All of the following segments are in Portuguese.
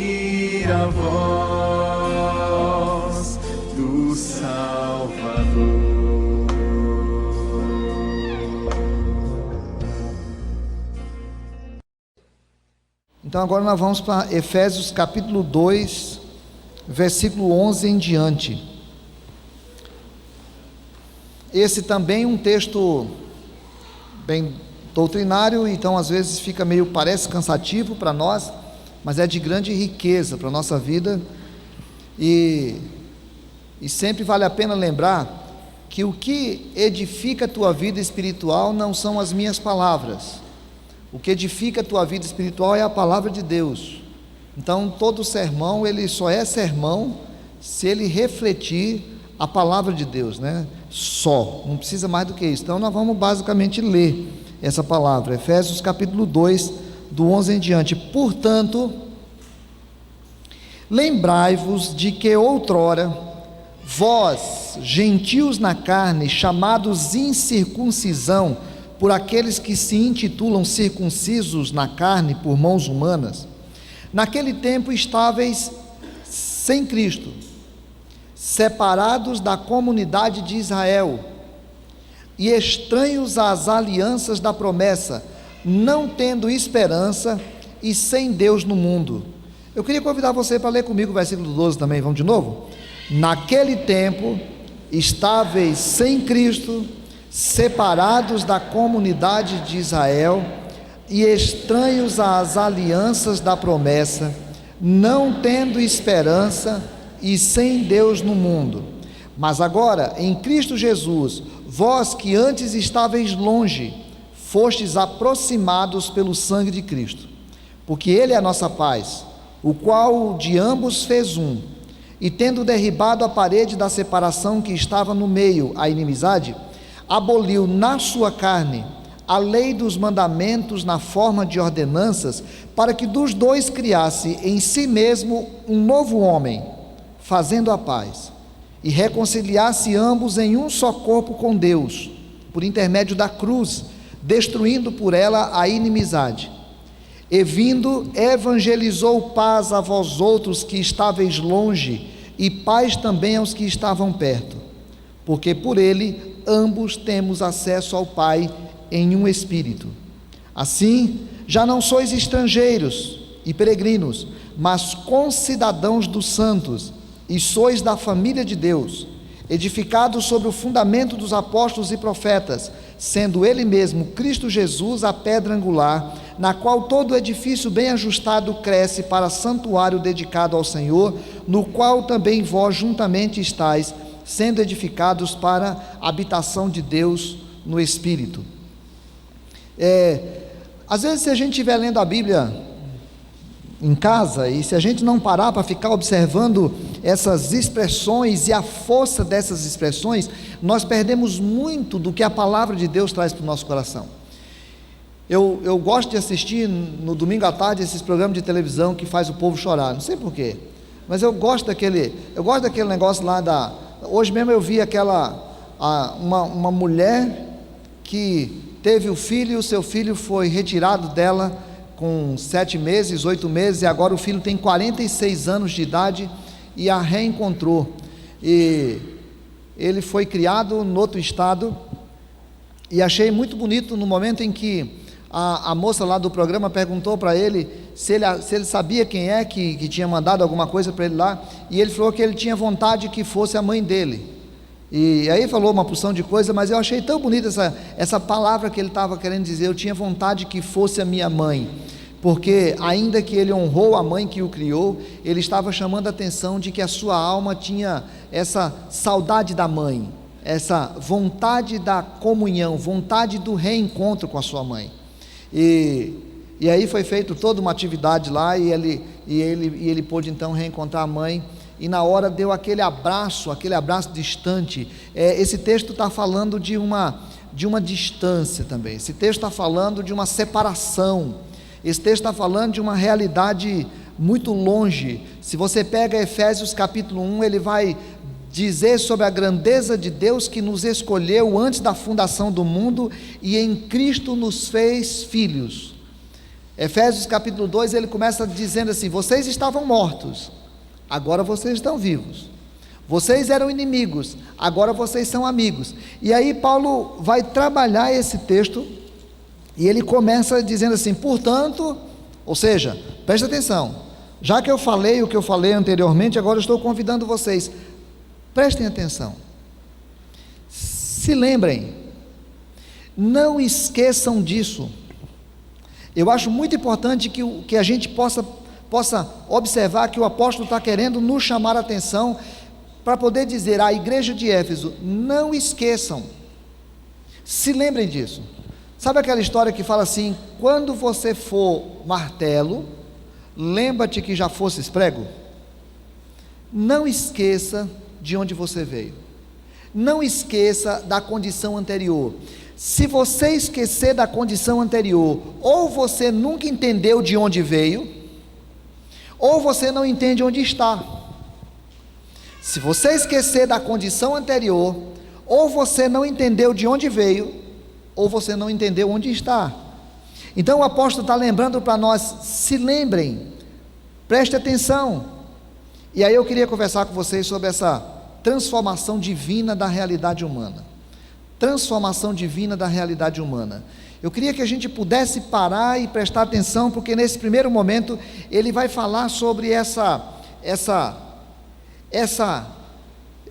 ouvir a voz do Salvador. Então agora nós vamos para Efésios capítulo 2, versículo 11 em diante. Esse também é um texto bem doutrinário, então às vezes parece cansativo para nós, mas é de grande riqueza para a nossa vida, e sempre vale a pena lembrar que o que edifica a tua vida espiritual não são as minhas palavras. O que edifica a tua vida espiritual é a palavra de Deus. Então todo sermão, ele só é sermão se ele refletir a palavra de Deus, né? Só, não precisa mais do que isso. Então nós vamos basicamente ler essa palavra, Efésios capítulo 2, do 11 em diante. Portanto, lembrai-vos de que outrora, vós, gentios na carne, chamados incircuncisão, por aqueles que se intitulam circuncisos na carne por mãos humanas, naquele tempo estáveis sem Cristo, separados da comunidade de Israel e estranhos às alianças da promessa, não tendo esperança e sem Deus no mundo. Eu queria convidar você para ler comigo o versículo 12 também, vamos de novo? Naquele tempo estáveis sem Cristo, separados da comunidade de Israel e estranhos às alianças da promessa, não tendo esperança e sem Deus no mundo. Mas agora, em Cristo Jesus, vós que antes estáveis longe, fostes aproximados pelo sangue de Cristo, porque Ele é a nossa paz, o qual de ambos fez um, e tendo derribado a parede da separação que estava no meio, a inimizade, aboliu na sua carne a lei dos mandamentos na forma de ordenanças, para que dos dois criasse em si mesmo um novo homem, fazendo a paz, e reconciliasse ambos em um só corpo com Deus, por intermédio da cruz, destruindo por ela a inimizade. E vindo, evangelizou paz a vós outros que estáveis longe, e paz também aos que estavam perto, porque por ele ambos temos acesso ao Pai em um Espírito. Assim, já não sois estrangeiros e peregrinos, mas concidadãos dos santos, e sois da família de Deus, edificados sobre o fundamento dos apóstolos e profetas, sendo Ele mesmo, Cristo Jesus, a pedra angular, na qual todo edifício bem ajustado cresce para santuário dedicado ao Senhor, no qual também vós juntamente estáis, sendo edificados para a habitação de Deus no Espírito. Às vezes, se a gente estiver lendo a Bíblia em casa, e se a gente não parar para ficar observando essas expressões e a força dessas expressões, nós perdemos muito do que a palavra de Deus traz para o nosso coração. Eu gosto de assistir no domingo à tarde esses programas de televisão que faz o povo chorar, não sei porquê, mas eu gosto daquele negócio lá hoje mesmo eu vi uma mulher que teve o filho, e o seu filho foi retirado dela com 7 meses, 8 meses, e agora o filho tem 46 anos de idade e a reencontrou, e ele foi criado no outro estado, e achei muito bonito no momento em que a moça lá do programa perguntou para ele se ele sabia quem é que tinha mandado alguma coisa para ele lá, e ele falou que ele tinha vontade que fosse a mãe dele, e aí falou uma porção de coisa, mas eu achei tão bonita essa palavra que ele estava querendo dizer. Eu tinha vontade que fosse a minha mãe, porque ainda que ele honrou a mãe que o criou, ele estava chamando a atenção de que a sua alma tinha essa saudade da mãe, essa vontade da comunhão, vontade do reencontro com a sua mãe. E aí foi feita toda uma atividade lá, e ele pôde então reencontrar a mãe, e na hora deu aquele abraço distante. Esse texto está falando de uma distância também, esse texto está falando de uma separação, esse texto está falando de uma realidade muito longe. Se você pega Efésios capítulo 1, ele vai dizer sobre a grandeza de Deus que nos escolheu antes da fundação do mundo e em Cristo nos fez filhos. Efésios capítulo 2, ele começa dizendo assim: vocês estavam mortos, agora vocês estão vivos. Vocês eram inimigos, agora vocês são amigos. E aí Paulo vai trabalhar esse texto, e ele começa dizendo assim: portanto, ou seja, preste atenção, já que eu falei o que eu falei anteriormente, agora eu estou convidando vocês, prestem atenção, se lembrem, não esqueçam disso. Eu acho muito importante que a gente possa observar que o apóstolo está querendo nos chamar a atenção, para poder dizer à igreja de Éfeso: não esqueçam, se lembrem disso. Sabe aquela história que fala assim: quando você for martelo, lembra-te que já fosses prego? Não esqueça de onde você veio, não esqueça da condição anterior. Se você esquecer da condição anterior, ou você nunca entendeu de onde veio, ou você não entende onde está. Se você esquecer da condição anterior, ou você não entendeu de onde veio, ou você não entendeu onde está. Então o apóstolo está lembrando para nós: se lembrem, preste atenção. E aí eu queria conversar com vocês sobre essa transformação divina da realidade humana. Transformação divina da realidade humana. Eu queria que a gente pudesse parar e prestar atenção, porque nesse primeiro momento ele vai falar sobre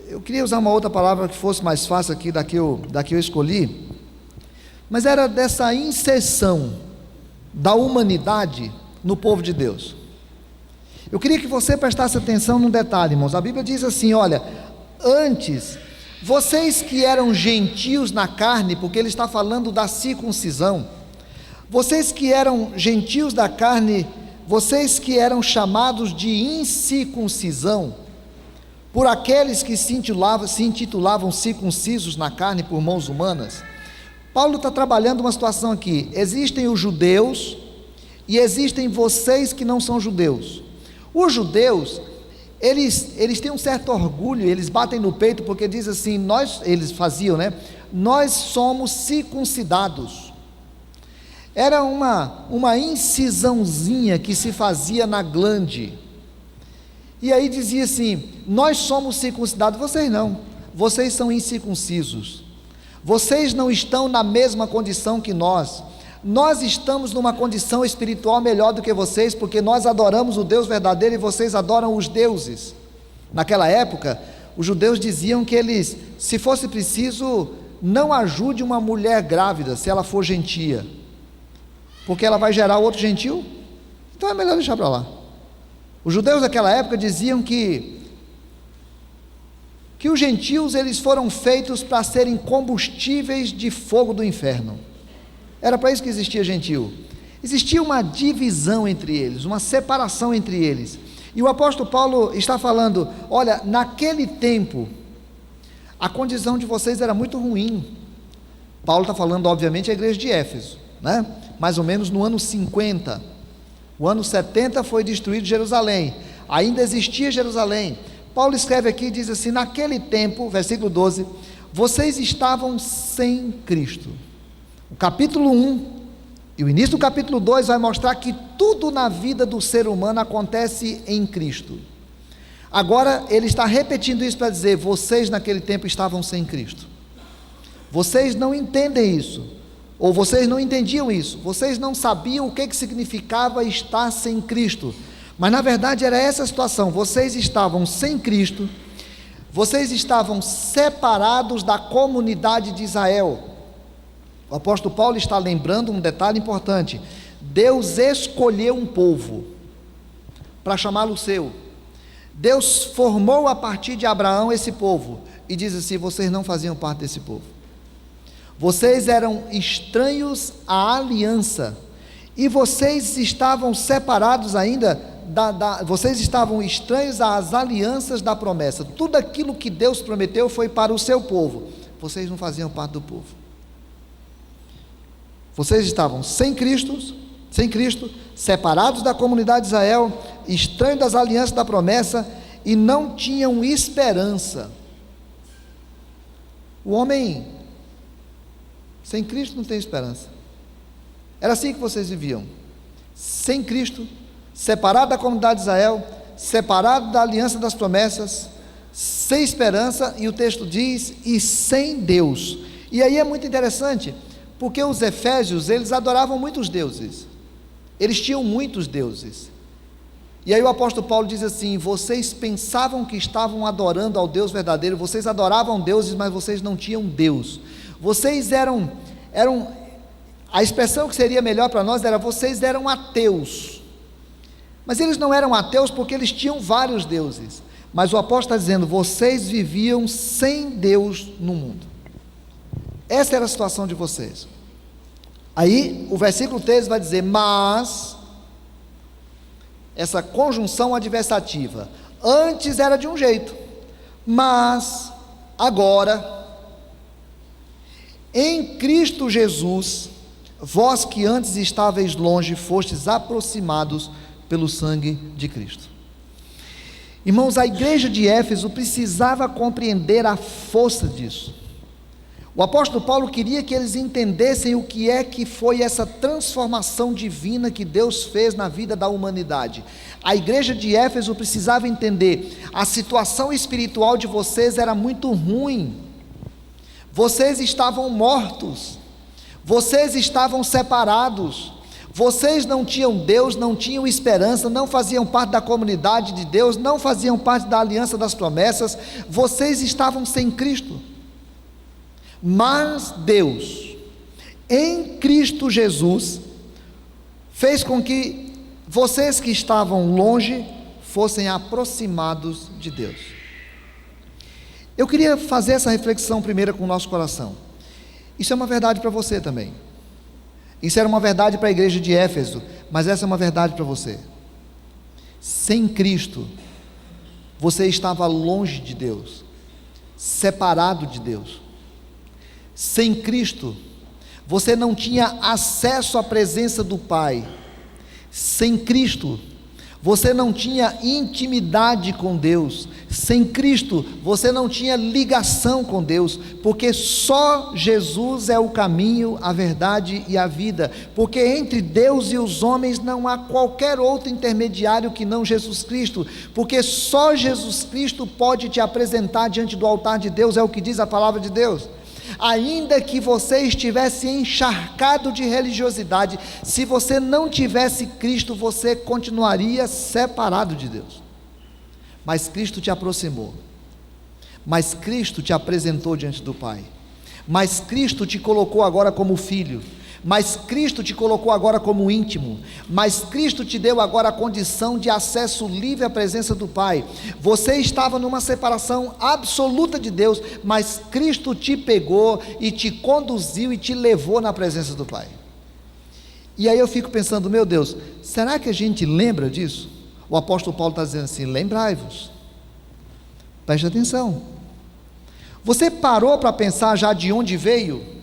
eu queria usar uma outra palavra que fosse mais fácil aqui, da que eu escolhi, mas era dessa inserção da humanidade no povo de Deus. Eu queria que você prestasse atenção num detalhe, irmãos. A Bíblia diz assim: olha, antes, vocês que eram gentios na carne, porque ele está falando da circuncisão, vocês que eram gentios da carne, vocês que eram chamados de incircuncisão, por aqueles que se intitulavam circuncisos na carne por mãos humanas. Paulo está trabalhando uma situação aqui: existem os judeus e existem vocês que não são judeus. Os judeus, eles têm um certo orgulho, eles batem no peito, porque diz assim, eles faziam, né? Nós somos circuncidados. Era uma incisãozinha que se fazia na glande, e aí dizia assim: nós somos circuncidados, vocês não, vocês são incircuncisos, vocês não estão na mesma condição que nós estamos numa condição espiritual melhor do que vocês, porque nós adoramos o Deus verdadeiro e vocês adoram os deuses. Naquela época, os judeus diziam que eles, se fosse preciso, não ajude uma mulher grávida, se ela for gentia, porque ela vai gerar outro gentil, então é melhor deixar para lá. Os judeus daquela época diziam que os gentios, eles foram feitos para serem combustíveis de fogo do inferno. Era para isso que existia gentio. Existia uma divisão entre eles, uma separação entre eles. E o apóstolo Paulo está falando: olha, naquele tempo, a condição de vocês era muito ruim. Paulo está falando, obviamente, a igreja de Éfeso, né? Mais ou menos no ano 50. O ano 70 foi destruído Jerusalém, ainda existia Jerusalém. Paulo escreve aqui e diz assim: naquele tempo, versículo 12, vocês estavam sem Cristo. O capítulo 1 e o início do capítulo 2 vai mostrar que tudo na vida do ser humano acontece em Cristo. Agora ele está repetindo isso para dizer: vocês naquele tempo estavam sem Cristo. Vocês não entendem isso, ou vocês não entendiam isso, vocês não sabiam o que significava estar sem Cristo, mas na verdade era essa a situação: vocês estavam sem Cristo, vocês estavam separados da comunidade de Israel. O apóstolo Paulo está lembrando um detalhe importante: Deus escolheu um povo para chamá-lo seu. Deus formou a partir de Abraão esse povo, e diz assim: vocês não faziam parte desse povo, vocês eram estranhos à aliança, e vocês estavam separados ainda, vocês estavam estranhos às alianças da promessa. Tudo aquilo que Deus prometeu foi para o seu povo, vocês não faziam parte do povo. Vocês estavam sem Cristo, separados da comunidade de Israel, estranhos das alianças da promessa, e não tinham esperança. O homem sem Cristo não tem esperança. Era assim que vocês viviam, sem Cristo, separado da comunidade de Israel, separado da aliança das promessas, sem esperança, e o texto diz, e sem Deus. E aí é muito interessante, porque os efésios, eles adoravam muitos deuses, eles tinham muitos deuses, e aí o apóstolo Paulo diz assim: vocês pensavam que estavam adorando ao Deus verdadeiro, vocês adoravam deuses, mas vocês não tinham Deus, vocês eram, a expressão que seria melhor para nós era, vocês eram ateus, mas eles não eram ateus porque eles tinham vários deuses, mas o apóstolo está dizendo, vocês viviam sem Deus no mundo, essa era a situação de vocês. Aí o versículo 13 vai dizer, mas, essa conjunção adversativa, antes era de um jeito, mas agora, em Cristo Jesus, vós que antes estáveis longe, fostes aproximados pelo sangue de Cristo. Irmãos, a igreja de Éfeso precisava compreender a força disso. O apóstolo Paulo queria que eles entendessem o que é que foi essa transformação divina que Deus fez na vida da humanidade. A igreja de Éfeso precisava entender, a situação espiritual de vocês era muito ruim, vocês estavam mortos, vocês estavam separados, vocês não tinham Deus, não tinham esperança, não faziam parte da comunidade de Deus, não faziam parte da aliança das promessas, vocês estavam sem Cristo. Mas Deus, em Cristo Jesus, fez com que vocês que estavam longe, fossem aproximados de Deus. Eu queria fazer essa reflexão primeiro com o nosso coração. Isso é uma verdade para você também. Isso era uma verdade para a igreja de Éfeso, mas essa é uma verdade para você. Sem Cristo, você estava longe de Deus, separado de Deus. Sem Cristo, você não tinha acesso à presença do Pai. Sem Cristo, você não tinha intimidade com Deus. Sem Cristo, você não tinha ligação com Deus, porque só Jesus é o caminho, a verdade e a vida, porque entre Deus e os homens não há qualquer outro intermediário que não Jesus Cristo, porque só Jesus Cristo pode te apresentar diante do altar de Deus, é o que diz a palavra de Deus. Ainda que você estivesse encharcado de religiosidade, se você não tivesse Cristo, você continuaria separado de Deus. Mas Cristo te aproximou, mas Cristo te apresentou diante do Pai, mas Cristo te colocou agora como filho, mas Cristo te colocou agora como íntimo, mas Cristo te deu agora a condição de acesso livre à presença do Pai. Você estava numa separação absoluta de Deus, mas Cristo te pegou e te conduziu e te levou na presença do Pai. E aí eu fico pensando, meu Deus, será que a gente lembra disso? O apóstolo Paulo está dizendo assim, lembrai-vos, preste atenção. Você parou para pensar já de onde veio?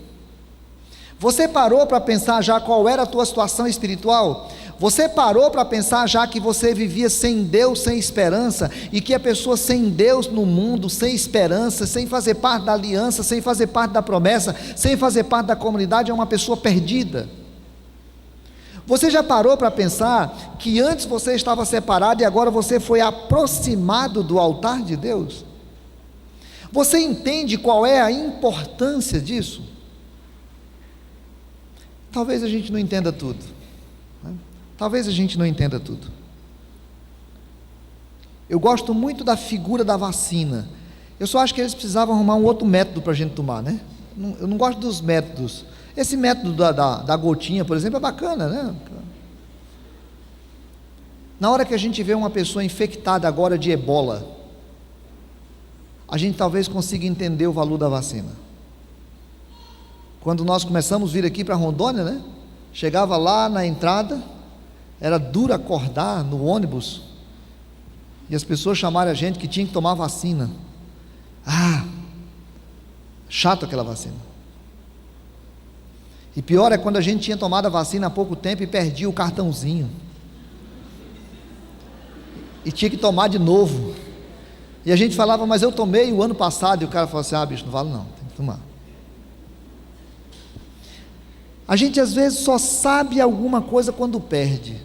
Você parou para pensar já qual era a tua situação espiritual? Você parou para pensar já que você vivia sem Deus, sem esperança, e que a pessoa sem Deus no mundo, sem esperança, sem fazer parte da aliança, sem fazer parte da promessa, sem fazer parte da comunidade, é uma pessoa perdida? Você já parou para pensar que antes você estava separado e agora você foi aproximado do altar de Deus? Você entende qual é a importância disso? Talvez a gente não entenda tudo, né? Talvez a gente não entenda tudo. Eu gosto muito da figura da vacina. Eu só acho que eles precisavam arrumar um outro método para a gente tomar, né? Eu não gosto dos métodos. Esse método da gotinha, por exemplo, é bacana, né? Na hora que a gente vê uma pessoa infectada agora de ebola, a gente talvez consiga entender o valor da vacina. Quando nós começamos a vir aqui para Rondônia, né? Chegava lá na entrada, era duro acordar no ônibus, e as pessoas chamaram a gente que tinha que tomar vacina. Chato aquela vacina. E pior é quando a gente tinha tomado a vacina há pouco tempo e perdia o cartãozinho, e tinha que tomar de novo, e a gente falava, mas eu tomei o ano passado, e o cara falou assim, bicho, não vale não, tem que tomar. A gente às vezes só sabe alguma coisa quando perde.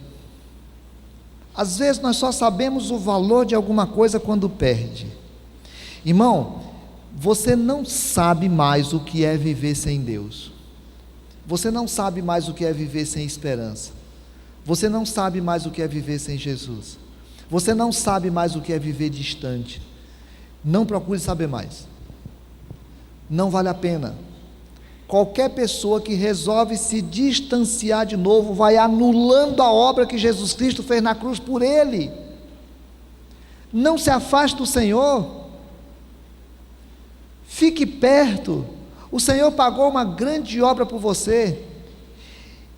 Às vezes nós só sabemos o valor de alguma coisa quando perde. Irmão, você não sabe mais o que é viver sem Deus. Você não sabe mais o que é viver sem esperança. Você não sabe mais o que é viver sem Jesus. Você não sabe mais o que é viver distante. Não procure saber mais. Não vale a pena. Qualquer pessoa que resolve se distanciar de novo vai anulando a obra que Jesus Cristo fez na cruz por ele. Não se afaste do Senhor. Fique perto. O Senhor pagou uma grande obra por você.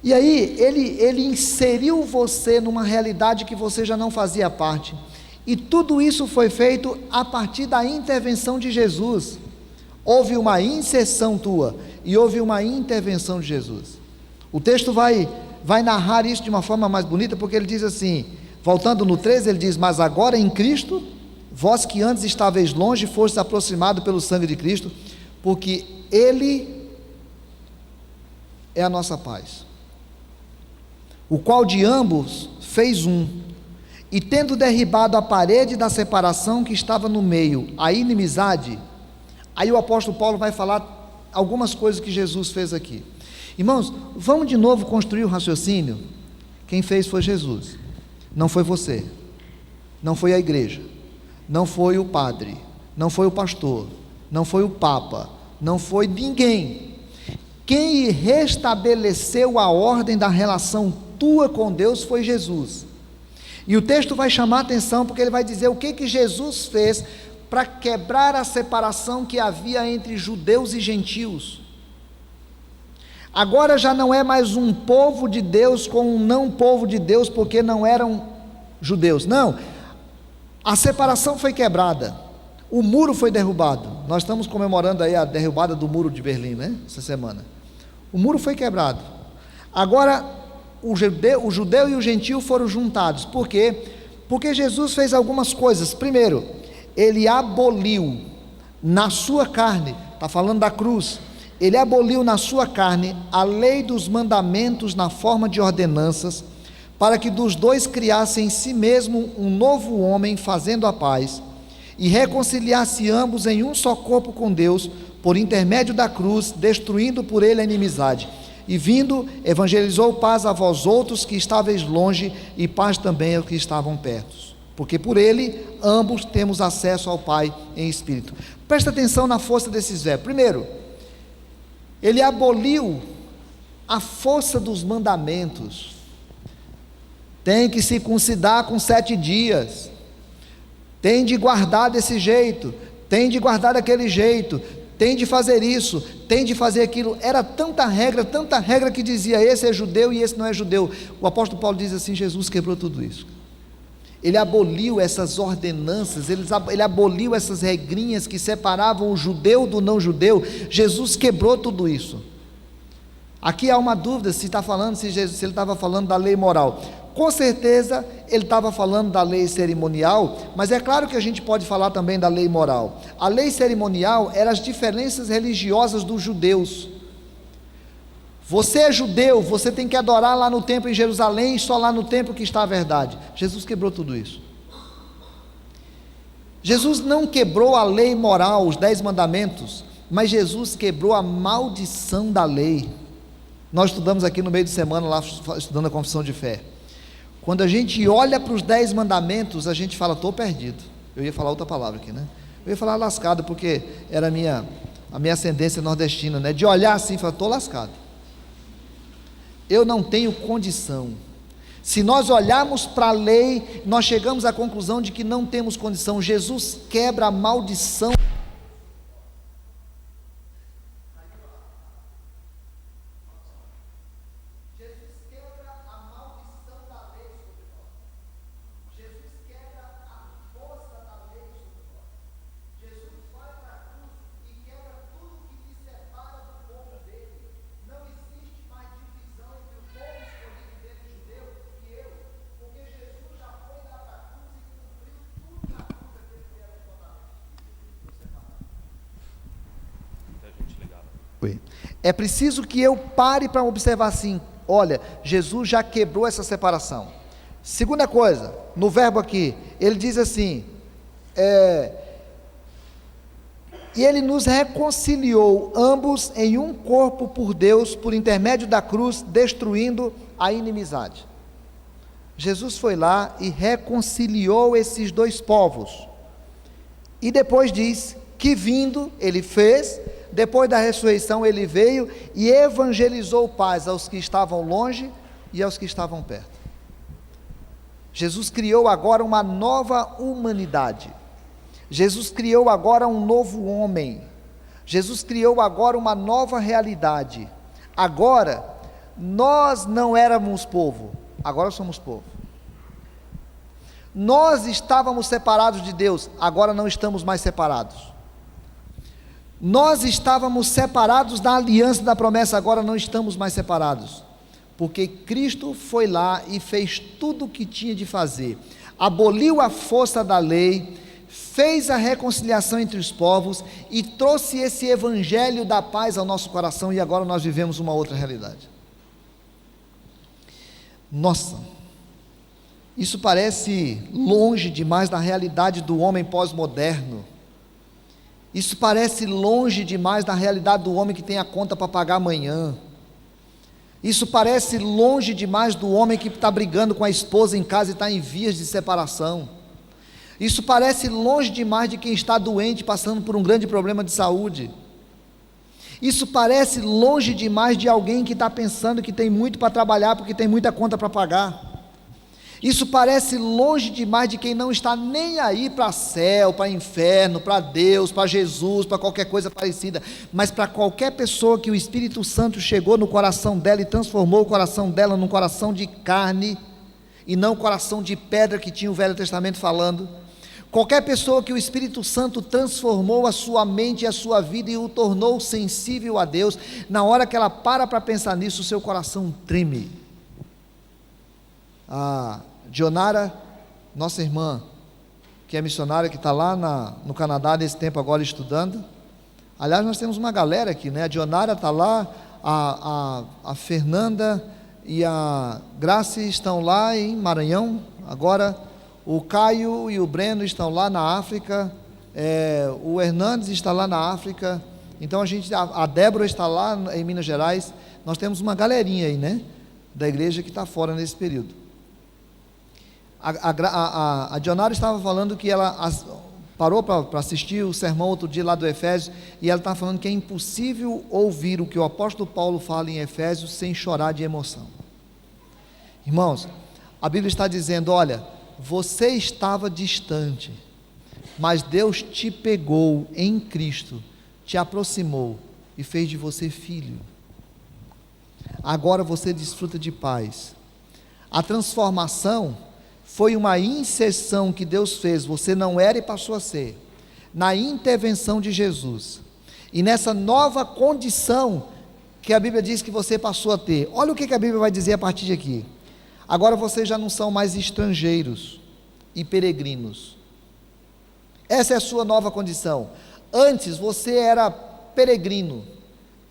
E aí, Ele inseriu você numa realidade que você já não fazia parte. E tudo isso foi feito a partir da intervenção de Jesus. Houve uma inserção tua e houve uma intervenção de Jesus. O texto vai narrar isso de uma forma mais bonita, porque ele diz assim, voltando no 13, ele diz: mas agora em Cristo, vós que antes estáveis longe, fostes aproximados pelo sangue de Cristo, porque Ele é a nossa paz, o qual de ambos fez um, e tendo derribado a parede da separação que estava no meio, a inimizade. Aí o apóstolo Paulo vai falar algumas coisas que Jesus fez aqui. Irmãos, vamos de novo construir o raciocínio. Quem fez foi Jesus, não foi você, não foi a igreja, não foi o padre, não foi o pastor, não foi o papa, não foi ninguém. Quem restabeleceu a ordem da relação tua com Deus foi Jesus. E o texto vai chamar a atenção, porque ele vai dizer o que Jesus fez para quebrar a separação que havia entre judeus e gentios. Agora já não é mais um povo de Deus com um não povo de Deus, porque não eram judeus. Não, a separação foi quebrada, o muro foi derrubado. Nós estamos comemorando aí a derrubada do muro de Berlim, né? Essa semana. O muro foi quebrado. Agora o judeu e o gentio foram juntados. Por quê? Porque Jesus fez algumas coisas. Primeiro, Ele aboliu na sua carne, está falando da cruz, Ele aboliu na sua carne a lei dos mandamentos na forma de ordenanças, para que dos dois criasse em si mesmo um novo homem, fazendo a paz, e reconciliasse ambos em um só corpo com Deus, por intermédio da cruz, destruindo por ele a inimizade. E vindo, evangelizou paz a vós outros que estáveis longe, e paz também aos que estavam perto. Porque por ele, ambos temos acesso ao Pai em espírito. Presta atenção na força desses verbos. Primeiro, ele aboliu a força dos mandamentos. Tem que circuncidar com 7 dias, tem de guardar desse jeito, tem de guardar daquele jeito, tem de fazer isso, tem de fazer aquilo. Era tanta regra que dizia: esse é judeu e esse não é judeu. O apóstolo Paulo diz assim: Jesus quebrou tudo isso. Ele aboliu essas ordenanças, ele aboliu essas regrinhas que separavam o judeu do não judeu. Jesus quebrou tudo isso. Aqui há uma dúvida se ele estava falando da lei moral. Com certeza ele estava falando da lei cerimonial, mas é claro que a gente pode falar também da lei moral. A lei cerimonial era as diferenças religiosas dos judeus. Você é judeu, você tem que adorar lá no templo em Jerusalém, só lá no templo que está a verdade. Jesus quebrou tudo isso. Jesus não quebrou a lei moral, os 10 mandamentos, mas Jesus quebrou a maldição da lei. Nós estudamos aqui no meio de semana, lá estudando a confissão de fé. Quando a gente olha para os 10 mandamentos, a gente fala: estou perdido. Eu ia falar outra palavra aqui, né? Eu ia falar lascado, porque era a minha ascendência nordestina, né? De olhar assim e falar: estou lascado. Eu não tenho condição. Se nós olharmos para a lei, nós chegamos à conclusão de que não temos condição. Jesus quebra a maldição. Foi. É preciso que eu pare para observar assim, olha, Jesus já quebrou essa separação. Segunda coisa, no verbo aqui, ele diz assim, e ele nos reconciliou ambos em um corpo por Deus, por intermédio da cruz, destruindo a inimizade. Jesus foi lá e reconciliou esses dois povos. E depois diz que vindo, ele fez, depois da ressurreição ele veio e evangelizou paz aos que estavam longe e aos que estavam perto. Jesus criou agora uma nova humanidade. Jesus criou agora um novo homem. Jesus criou agora uma nova realidade. Agora, nós não éramos povo, agora somos povo. Nós estávamos separados de Deus, agora não estamos mais separados. Nós estávamos separados da aliança da promessa, agora não estamos mais separados. Porque Cristo foi lá e fez tudo o que tinha de fazer. Aboliu a força da lei, fez a reconciliação entre os povos e trouxe esse evangelho da paz ao nosso coração, e agora nós vivemos uma outra realidade. Nossa, isso parece longe demais da realidade do homem pós-moderno. Isso parece longe demais da realidade do homem que tem a conta para pagar amanhã. Isso parece longe demais do homem que está brigando com a esposa em casa e está em vias de separação. Isso parece longe demais de quem está doente, passando por um grande problema de saúde. Isso parece longe demais de alguém que está pensando que tem muito para trabalhar, porque tem muita conta para pagar. Isso parece longe demais de quem não está nem aí para céu, para inferno, para Deus, para Jesus, para qualquer coisa parecida, mas para qualquer pessoa que o Espírito Santo chegou no coração dela e transformou o coração dela num coração de carne, e não coração de pedra que tinha o Velho Testamento falando. Qualquer pessoa que o Espírito Santo transformou a sua mente e a sua vida e o tornou sensível a Deus, na hora que ela para pensar nisso, o seu coração treme. A Dionara, nossa irmã, que é missionária, que está lá no Canadá nesse tempo agora estudando. Aliás, nós temos uma galera aqui, né? A Dionara está lá, a Fernanda e a Grace estão lá em Maranhão. Agora o Caio e o Breno estão lá na África, o Hernandes está lá na África. Então a Débora está lá em Minas Gerais. Nós temos uma galerinha aí, né? Da igreja que está fora nesse período. A Dionara estava falando que ela parou para assistir o sermão outro dia lá do Efésios, e ela estava falando que é impossível ouvir o que o apóstolo Paulo fala em Efésios sem chorar de emoção. Irmãos, a Bíblia está dizendo, olha, você estava distante, mas Deus te pegou em Cristo, te aproximou e fez de você filho. Agora você desfruta de paz. A transformação foi uma inserção que Deus fez, você não era e passou a ser, na intervenção de Jesus, e nessa nova condição que a Bíblia diz que você passou a ter. Olha o que a Bíblia vai dizer a partir de aqui. Agora vocês já não são mais estrangeiros e peregrinos. Essa é a sua nova condição. Antes você era peregrino,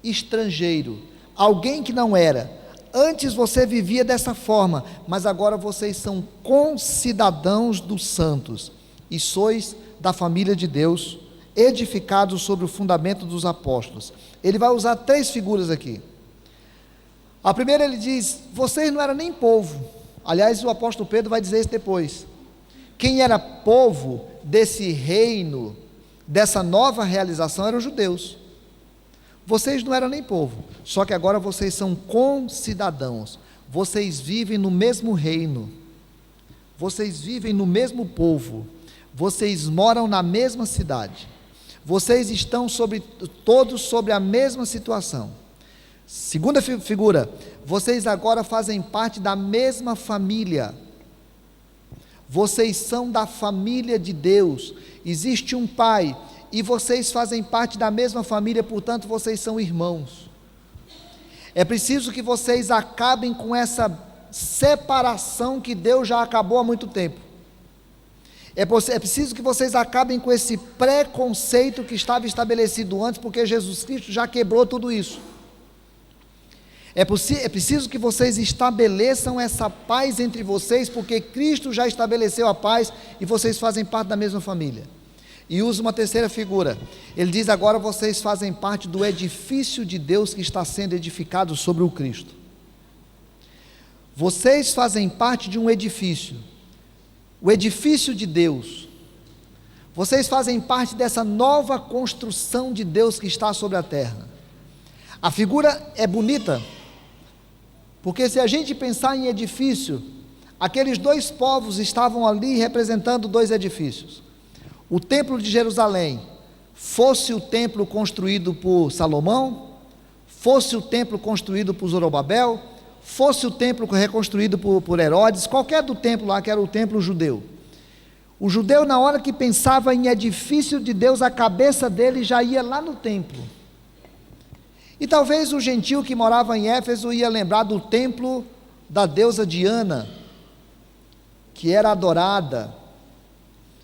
estrangeiro, alguém que não era. Antes você vivia dessa forma, mas agora vocês são concidadãos dos santos, e sois da família de Deus, edificados sobre o fundamento dos apóstolos. Ele vai usar 3 figuras aqui. A primeira ele diz, vocês não eram nem povo. Aliás, o apóstolo Pedro vai dizer isso depois. Quem era povo desse reino, dessa nova realização, eram os judeus. Vocês não eram nem povo, só que agora vocês são concidadãos, vocês vivem no mesmo reino, vocês vivem no mesmo povo, vocês moram na mesma cidade, vocês estão todos sobre a mesma situação. Segunda figura, vocês agora fazem parte da mesma família, vocês são da família de Deus, existe um pai, e vocês fazem parte da mesma família, portanto vocês são irmãos. É preciso que vocês acabem com essa separação que Deus já acabou há muito tempo, É preciso que vocês acabem com esse preconceito que estava estabelecido antes, porque Jesus Cristo já quebrou tudo isso. É preciso que vocês estabeleçam essa paz entre vocês, porque Cristo já estabeleceu a paz e vocês fazem parte da mesma família. E usa uma terceira figura. Ele diz: agora vocês fazem parte do edifício de Deus que está sendo edificado sobre o Cristo. Vocês fazem parte de um edifício, o edifício de Deus. Vocês fazem parte dessa nova construção de Deus que está sobre a terra. A figura é bonita, porque se a gente pensar em edifício, aqueles dois povos estavam ali representando dois edifícios. O templo de Jerusalém, fosse o templo construído por Salomão, fosse o templo construído por Zorobabel, fosse o templo reconstruído por Herodes, qualquer do templo lá que era o templo judeu. O judeu, na hora que pensava em edifício de Deus, a cabeça dele já ia lá no templo. E talvez o gentil que morava em Éfeso ia lembrar do templo da deusa Diana, que era adorada,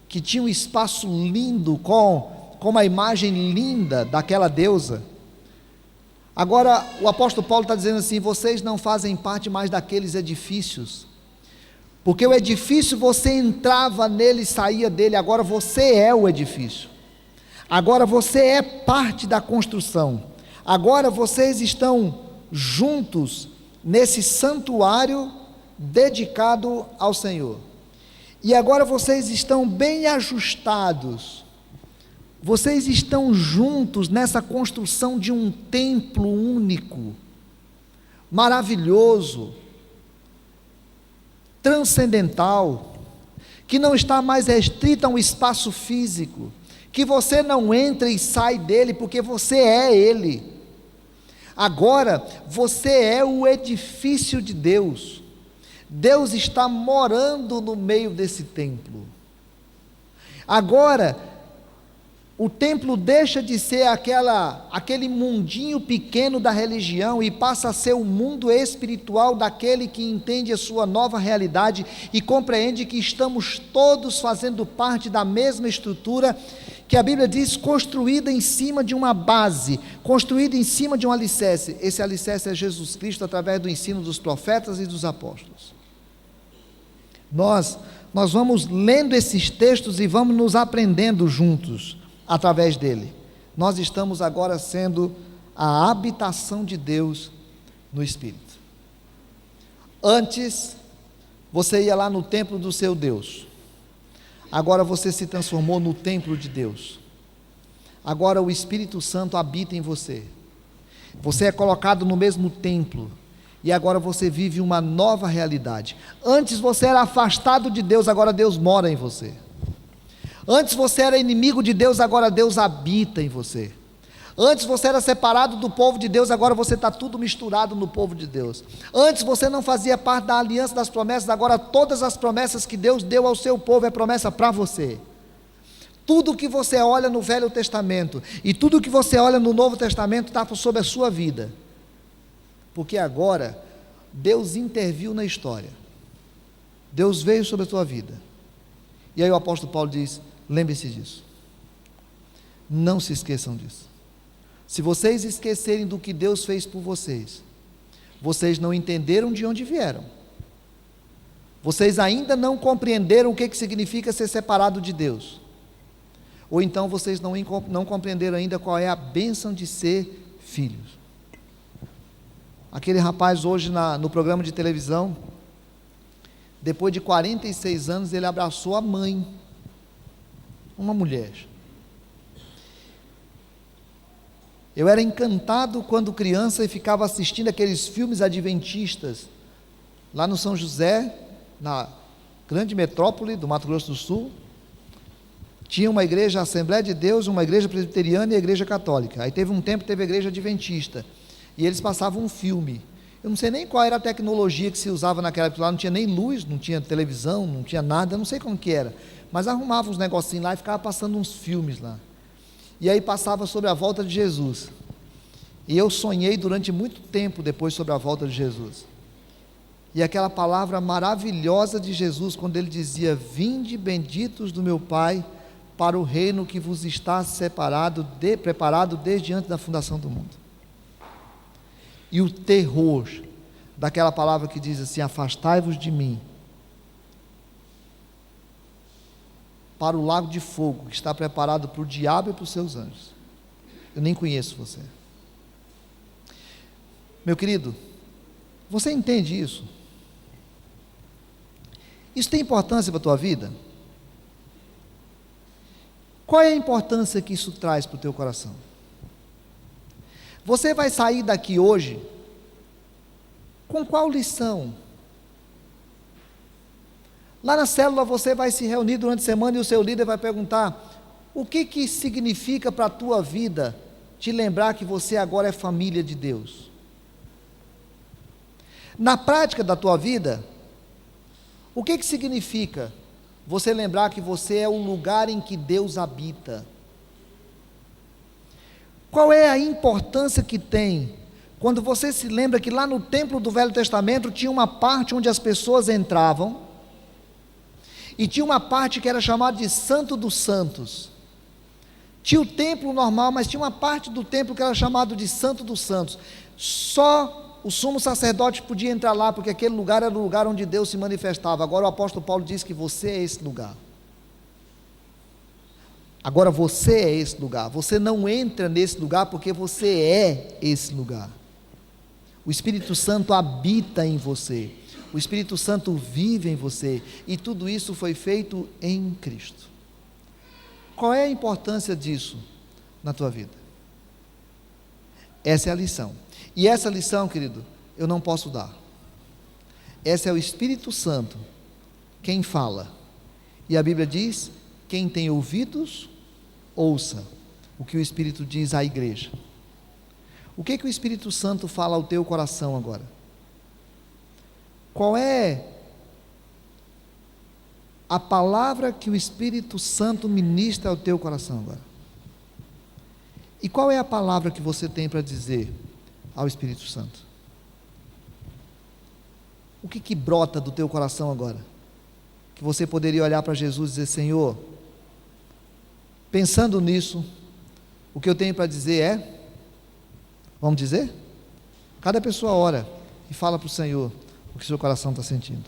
que tinha um espaço lindo, com uma imagem linda daquela deusa. Agora o apóstolo Paulo está dizendo assim: vocês não fazem parte mais daqueles edifícios, porque o edifício você entrava nele e saía dele, agora você é o edifício, agora você é parte da construção, agora vocês estão juntos nesse santuário dedicado ao Senhor, e agora vocês estão bem ajustados, vocês estão juntos nessa construção de um templo único, maravilhoso, transcendental, que não está mais restrito a um espaço físico, que você não entra e sai dele, porque você é ele. Agora você é o edifício de Deus. Deus está morando no meio desse templo. Agora o templo deixa de ser aquele mundinho pequeno da religião e passa a ser o mundo espiritual daquele que entende a sua nova realidade e compreende que estamos todos fazendo parte da mesma estrutura, que a Bíblia diz, construída em cima de uma base, construída em cima de um alicerce. Esse alicerce é Jesus Cristo, através do ensino dos profetas e dos apóstolos. Nós vamos lendo esses textos e vamos nos aprendendo juntos através dele. Nós estamos agora sendo a habitação de Deus no Espírito. Antes, você ia lá no templo do seu Deus. Agora você se transformou no templo de Deus. Agora o Espírito Santo habita em você. Você é colocado no mesmo templo. E agora você vive uma nova realidade. Antes você era afastado de Deus, agora Deus mora em você. Antes você era inimigo de Deus, agora Deus habita em você. Antes você era separado do povo de Deus, agora você está tudo misturado no povo de Deus. Antes você não fazia parte da aliança das promessas, agora todas as promessas que Deus deu ao seu povo é promessa para você. Tudo que você olha no Velho Testamento e tudo que você olha no Novo Testamento está sobre a sua vida, porque agora Deus interviu na história, Deus veio sobre a tua vida. E aí o apóstolo Paulo diz: lembre-se disso, não se esqueçam disso. Se vocês esquecerem do que Deus fez por vocês, vocês não entenderam de onde vieram, vocês ainda não compreenderam o que significa ser separado de Deus, ou então vocês não compreenderam ainda qual é a bênção de ser filhos. Aquele rapaz hoje no programa de televisão, depois de 46 anos, ele abraçou a mãe, uma mulher. Eu era encantado quando criança e ficava assistindo aqueles filmes adventistas, lá no São José, na grande metrópole do Mato Grosso do Sul. Tinha uma igreja, a Assembleia de Deus, uma igreja presbiteriana e a igreja católica. Aí teve um tempo que teve a igreja adventista, e eles passavam um filme. Eu não sei nem qual era a tecnologia que se usava naquela época, lá não tinha nem luz, não tinha televisão, não tinha nada, eu não sei como que era, mas arrumava uns negocinhos lá e ficava passando uns filmes lá, e aí passava sobre a volta de Jesus, e eu sonhei durante muito tempo depois sobre a volta de Jesus. E aquela palavra maravilhosa de Jesus, quando ele dizia: vinde benditos do meu Pai, para o reino que vos está preparado desde antes da fundação do mundo. E o terror daquela palavra que diz assim: afastai-vos de mim, para o lago de fogo, que está preparado para o diabo e para os seus anjos. Eu nem conheço você. Meu querido, você entende isso? Isso tem importância para a tua vida? Qual é a importância que isso traz para o teu coração? Você vai sair daqui hoje com qual lição? Lá na célula você vai se reunir durante a semana e o seu líder vai perguntar: o que significa para a tua vida te lembrar que você agora é família de Deus? Na prática da tua vida, o que significa você lembrar que você é o lugar em que Deus habita? Qual é a importância que tem quando você se lembra que lá no templo do Velho Testamento tinha uma parte onde as pessoas entravam, e tinha uma parte que era chamada de Santo dos Santos? Tinha o templo normal, mas tinha uma parte do templo que era chamado de Santo dos Santos. Só o sumo sacerdote podia entrar lá, porque aquele lugar era o lugar onde Deus se manifestava. Agora o apóstolo Paulo diz que você é esse lugar. Agora você é esse lugar. Você não entra nesse lugar porque você é esse lugar. O Espírito Santo habita em você. O Espírito Santo vive em você. E tudo isso foi feito em Cristo. Qual é a importância disso na tua vida? Essa é a lição. E essa lição, querido, eu não posso dar. Essa é o Espírito Santo quem fala. E a Bíblia diz: quem tem ouvidos, ouça o que o Espírito diz à igreja. O que o Espírito Santo fala ao teu coração agora? Qual é a palavra que o Espírito Santo ministra ao teu coração agora? E qual é a palavra que você tem para dizer ao Espírito Santo? O que brota do teu coração agora? Que você poderia olhar para Jesus e dizer: Senhor, pensando nisso, o que eu tenho para dizer é... Vamos dizer? Cada pessoa ora e fala para o Senhor o que seu coração está sentindo.